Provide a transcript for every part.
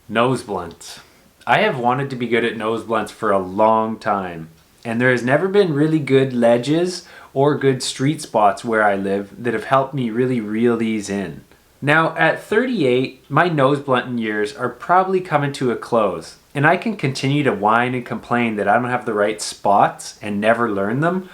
Nose blunts. I have wanted to be good at nose blunts for a long time, and there has never been really good ledges or good street spots where I live that have helped me really reel these in. Now at 38, my nose blunting years are probably coming to a close, and I can continue to whine and complain that I don't have the right spots and never learn them,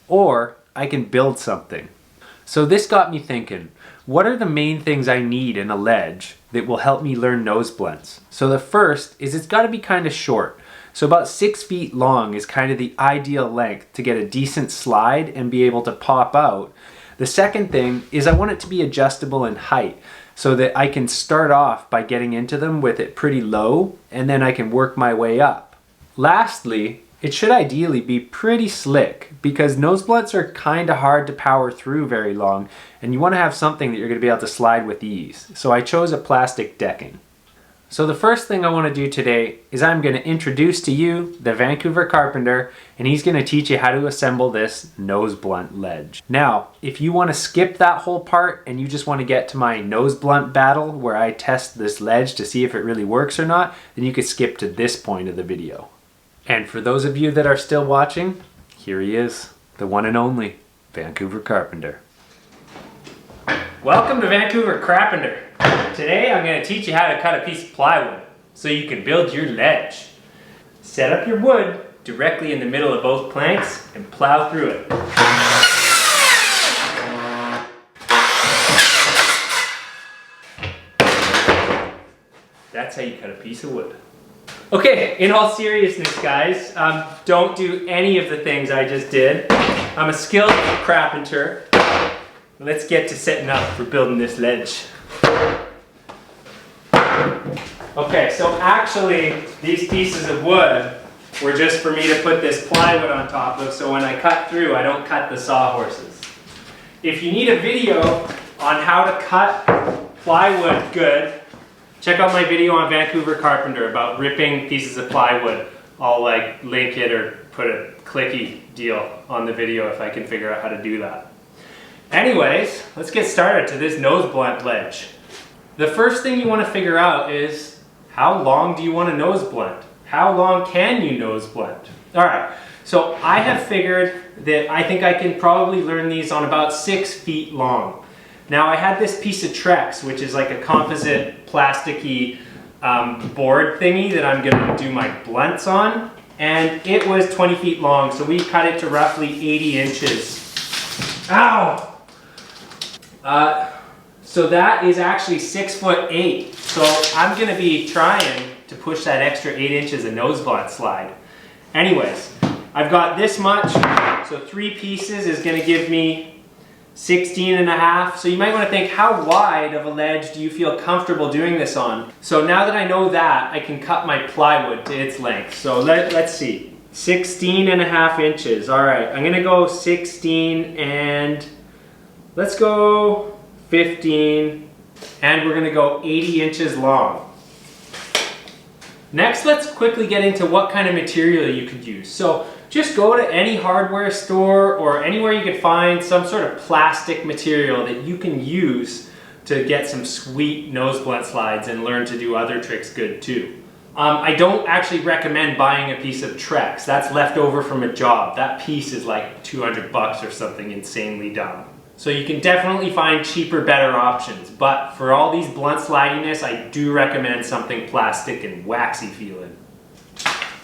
or I can build something. So this got me thinking, what are the main things I need in a ledge that will help me learn nose blunts? So the first is it's got to be kind of short. So about 6 feet long is kind of the ideal length to get a decent slide and be able to pop out. The second thing is I want it to be adjustable in height so that I can start off by getting into them with it pretty low and then I can work my way up. Lastly, it should ideally be pretty slick because nose blunts are kind of hard to power through very long and you want to have something that you're going to be able to slide with ease. So I chose a plastic decking. So the first thing I want to do today is I'm going to introduce to you the Vancouver carpenter, and he's going to teach you how to assemble this nose blunt ledge. Now, if you want to skip that whole part and you just want to get to my nose blunt battle where I test this ledge to see if it really works or not, then you could skip to this point of the video. And for those of you that are still watching, here he is, the one and only Vancouver carpenter. Welcome to Vancouver Carpenter. Today I'm going to teach you how to cut a piece of plywood so you can build your ledge. Set up your wood directly in the middle of both planks and plow through it. That's how you cut a piece of wood. Okay, in all seriousness guys, don't do any of the things I just did. I'm a skilled carpenter. Let's get to setting up for building this ledge. Okay, so actually these pieces of wood were just for me to put this plywood on top of, so when I cut through I don't cut the sawhorses. If you need a video on how to cut plywood good, check out my video on Vancouver Carpenter about ripping pieces of plywood. I'll link it or put a clicky deal on the video if I can figure out how to do that. Anyways, let's get started to this nose blunt ledge. The first thing you want to figure out is how long do you want to nose blunt? How long can you nose blunt? Alright, so I have figured that I think I can probably learn these on about 6 feet long. Now I had this piece of Trex, which is like a composite plasticky board thingy that I'm going to do my blunts on, and it was 20 feet long, so we cut it to roughly 80 inches. Ow! So that is actually 6'8". So I'm going to be trying to push that extra 8 inches of nose blunt slide. Anyways, I've got this much, so 3 pieces is going to give me 16.5. So you might want to think, how wide of a ledge do you feel comfortable doing this on? So now that I know that, I can cut my plywood to its length. So let's see, 16.5 inches. All right, I'm going to go 16 and let's go 15, and we're going to go 80 inches long. Next, let's quickly get into what kind of material you could use. So just go to any hardware store or anywhere you could find some sort of plastic material that you can use to get some sweet nose blunt slides and learn to do other tricks good too. I don't actually recommend buying a piece of Trex. That's left over from a job. That piece is like 200 bucks or something insanely dumb. So you can definitely find cheaper, better options, but for all these blunt slidiness, I do recommend something plastic and waxy feeling.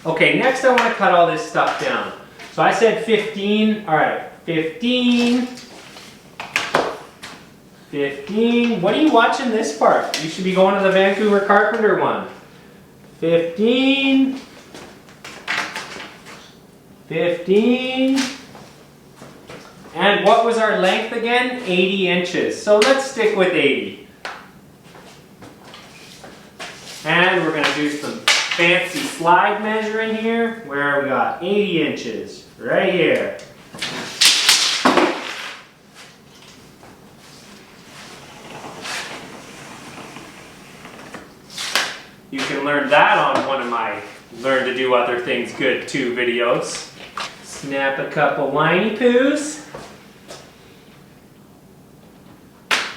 Okay, next I want to cut all this stuff down. So I said 15, all right, 15, 15. What are you watching this part? You should be going to the Vancouver Carpenter one. 15, 15. And what was our length again? 80 inches. So let's stick with 80. And we're going to do some fancy slide measuring here, where we got 80 inches right here. You can learn that on one of my Learn to Do Other Things Good Too videos. Snap a couple whiny poos.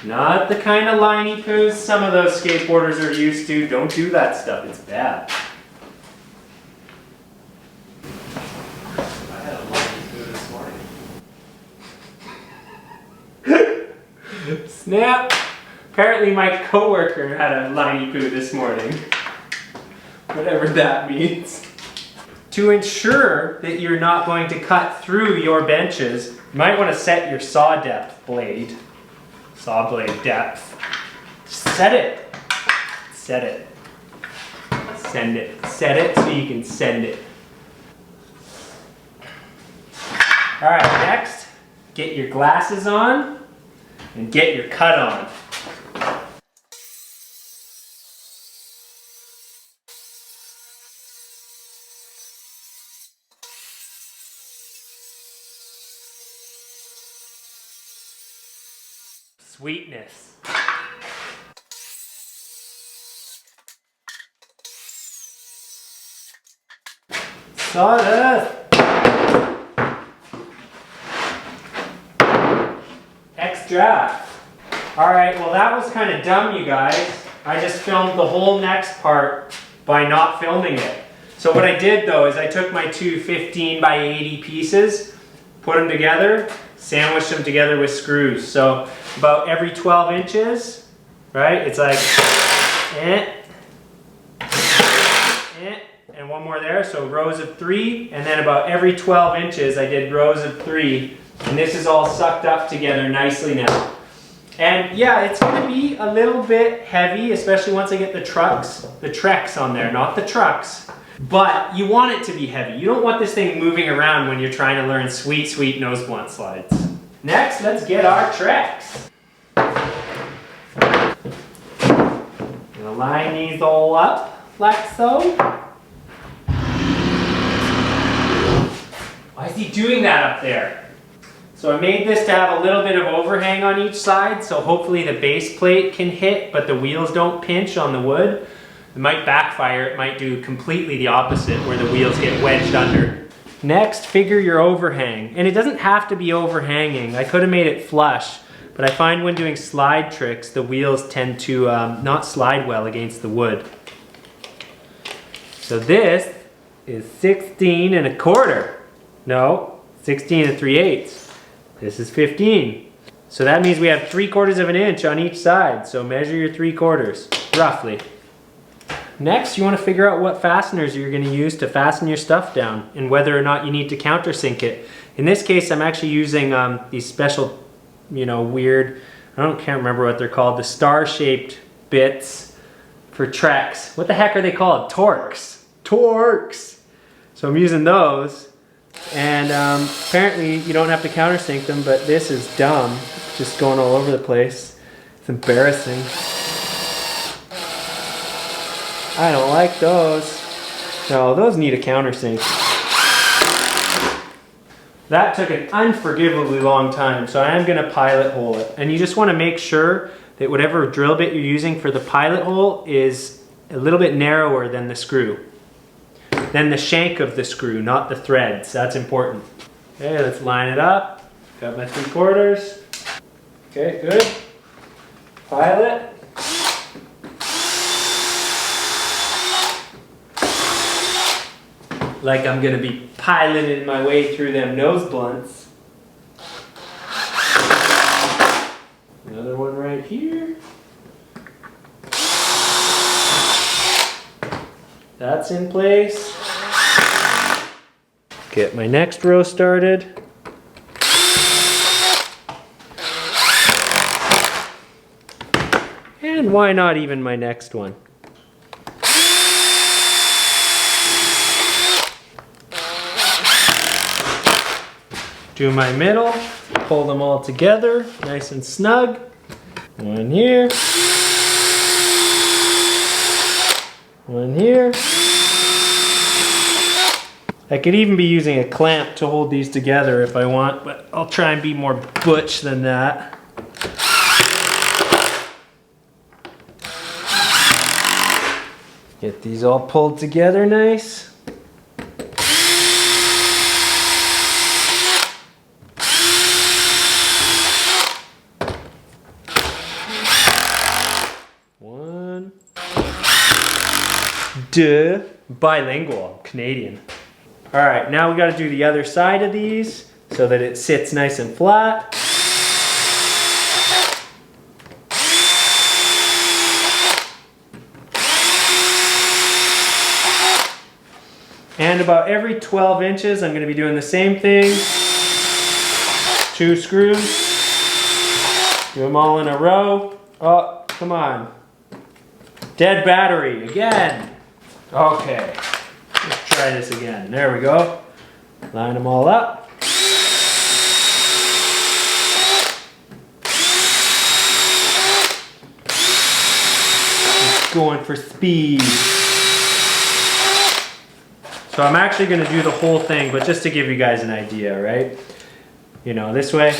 Not the kind of liney poos some of those skateboarders are used to. Don't do that stuff, it's bad. I had a liney poo this morning. Snap! Apparently my coworker had a liney poo this morning. Whatever that means. To ensure that you're not going to cut through your benches, you might want to set your saw depth blade. Saw blade depth. Set it. Set it. Send it. Set it so you can send it. Alright, next, get your glasses on and get your cut on. Sweetness. Sawdust. Extra. Alright, well that was kind of dumb, you guys. I just filmed the whole next part by not filming it. So what I did though is I took my two 15 by 80 pieces, put them together, sandwiched them together with screws. So about every 12 inches, right? It's like, and one more there. So rows of 3, and then about every 12 inches I did rows of 3. And this is all sucked up together nicely now. And yeah, it's gonna be a little bit heavy, especially once I get the Trex on there, not the trucks. But you want it to be heavy. You don't want this thing moving around when you're trying to learn sweet, sweet nose blunt slides. Next, let's get our Trex. Gonna line these all up like so. Why is he doing that up there? So I made this to have a little bit of overhang on each side, so hopefully the base plate can hit, but the wheels don't pinch on the wood. It might backfire, it might do completely the opposite, where the wheels get wedged under. Next, figure your overhang. And it doesn't have to be overhanging. I could have made it flush, but I find when doing slide tricks, the wheels tend to not slide well against the wood. So this is 16 1/4. No, 16 3/8. This is 15. So that means we have 3/4 of an inch on each side. So measure your 3/4, roughly. Next, you want to figure out what fasteners you're going to use to fasten your stuff down and whether or not you need to countersink it. In this case, I'm actually using these special, weird, can't remember what they're called, the star-shaped bits for Trex. What the heck are they called? Torques. Torques! So I'm using those, and apparently you don't have to countersink them, but this is dumb. It's just going all over the place. It's embarrassing. I don't like those. No, those need a countersink. That took an unforgivably long time, so I am going to pilot hole it. And you just want to make sure that whatever drill bit you're using for the pilot hole is a little bit narrower than the screw. Than the shank of the screw, not the threads. That's important. Okay, let's line it up. Got my 3/4. Okay, good. Pilot. Like I'm gonna be piloting my way through them nose blunts. Another one right here. That's in place. Get my next row started. And why not even my next one? Do my middle, pull them all together, nice and snug. One here. One here. I could even be using a clamp to hold these together if I want, but I'll try and be more butch than that. Get these all pulled together nice. Duh. Bilingual, Canadian. All right, now we gotta do the other side of these so that it sits nice and flat. And about every 12 inches, I'm gonna be doing the same thing. 2 screws. Do them all in a row. Oh, come on. Dead battery, again. Okay, let's try this again. There we go. Line them all up. Just going for speed. So I'm actually going to do the whole thing, but just to give you guys an idea, right? You know, this way,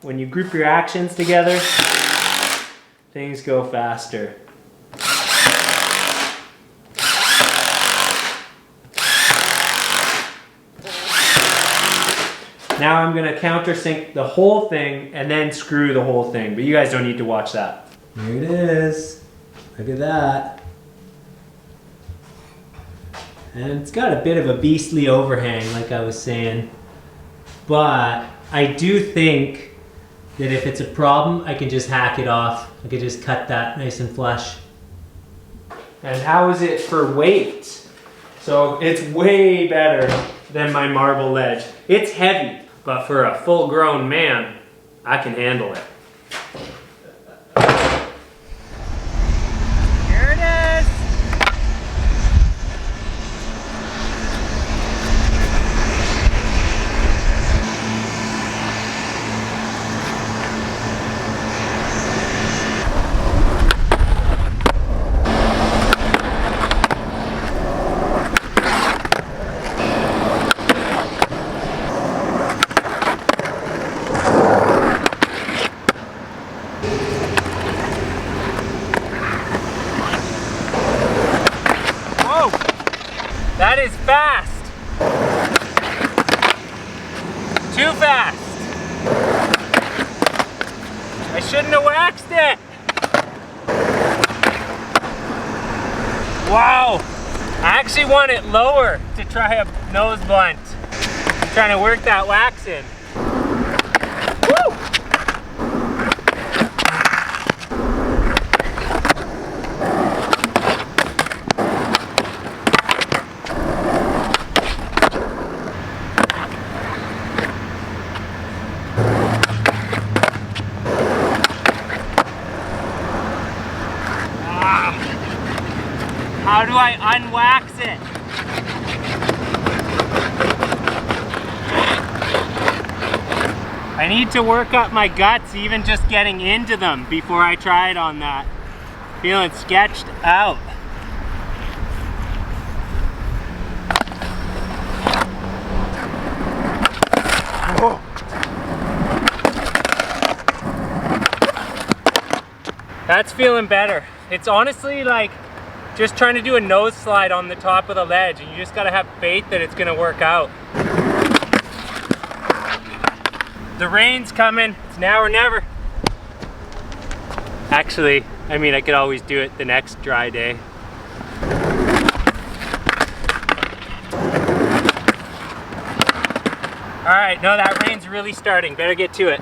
when you group your actions together, things go faster. Now I'm going to countersink the whole thing and then screw the whole thing, but you guys don't need to watch that. Here it is. Look at that. And it's got a bit of a beastly overhang, like I was saying. But I do think that if it's a problem, I can just hack it off. I can just cut that nice and flush. And how is it for weight? So it's way better than my marble ledge. It's heavy, but for a full-grown man, I can handle it. Here it is. That is fast. Too fast. I shouldn't have waxed it. Wow. I actually want it lower to try a nose blunt. I'm trying to work that wax in. Woo! How do I unwax it? I need to work up my guts even just getting into them before I try it on that. Feeling sketched out. Whoa. That's feeling better. It's honestly like just trying to do a nose slide on the top of the ledge, and you just gotta have faith that it's gonna work out. The rain's coming, it's now or never. Actually, I mean, I could always do it the next dry day. All right, no, that rain's really starting. Better get to it.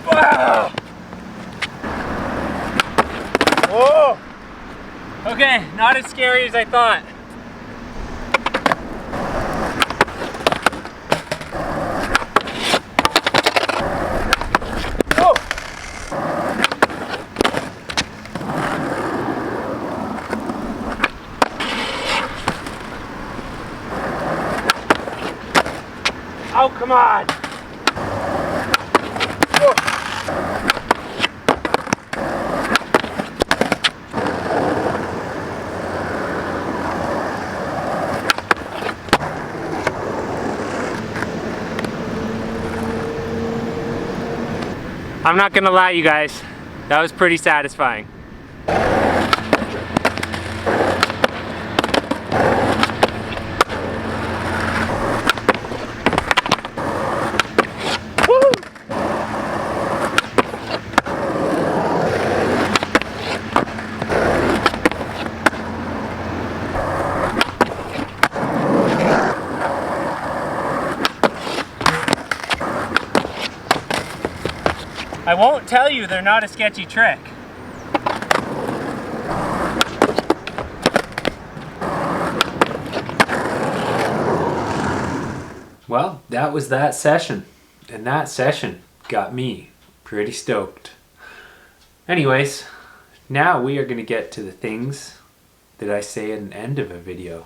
Wow! Whoa! Okay, not as scary as I thought. Whoa! Oh, come on! Whoa. I'm not gonna lie, you guys, that was pretty satisfying. Woo! I won't tell you they're not a sketchy trick. Well, that was that session. And that session got me pretty stoked. Anyways, now we are going to get to the things that I say at the end of a video.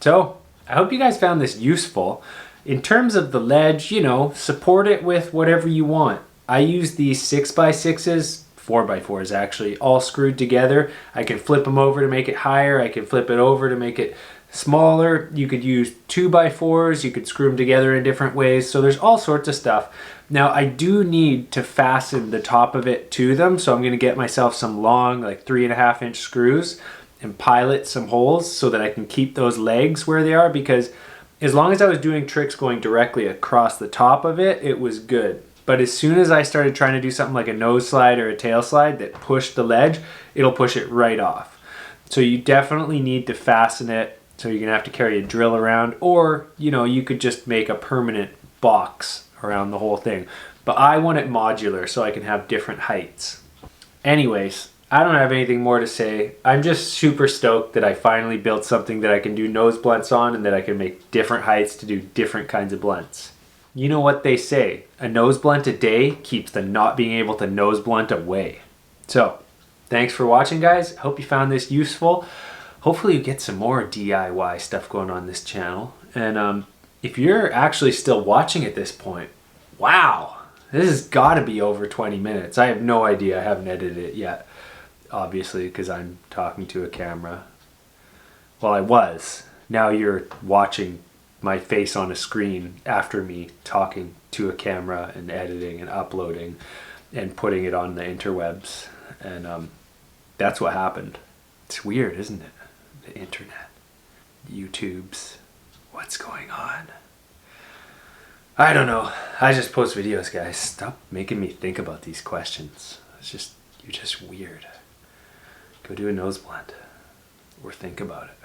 So, I hope you guys found this useful. In terms of the ledge, you know, support it with whatever you want. I use these 6x6s, 4x4s actually, all screwed together. I can flip them over to make it higher. I can flip it over to make it smaller. You could use 2x4s. You could screw them together in different ways. So there's all sorts of stuff. Now I do need to fasten the top of it to them. So I'm going to get myself some long, like 3.5-inch screws and pilot some holes so that I can keep those legs where they are, because as long as I was doing tricks going directly across the top of it, it was good. But as soon as I started trying to do something like a nose slide or a tail slide that pushed the ledge, it'll push it right off. So you definitely need to fasten it. So you're gonna have to carry a drill around, or you know, you could just make a permanent box around the whole thing. But I want it modular so I can have different heights. Anyways, I don't have anything more to say. I'm just super stoked that I finally built something that I can do nose blunts on and that I can make different heights to do different kinds of blunts. You know what they say, a nose blunt a day keeps the not being able to nose blunt away. So, thanks for watching, guys. Hope you found this useful. Hopefully you get some more DIY stuff going on this channel. And if you're actually still watching at this point, wow, this has got to be over 20 minutes. I have no idea. I haven't edited it yet, obviously, because I'm talking to a camera. Well, I was. Now you're watching my face on a screen after me talking to a camera and editing and uploading and putting it on the interwebs. And that's what happened. It's weird, isn't it? The internet, YouTubes, what's going on? I don't know. I just post videos, guys. Stop making me think about these questions. You're just weird. Go do a nose blunt or think about it.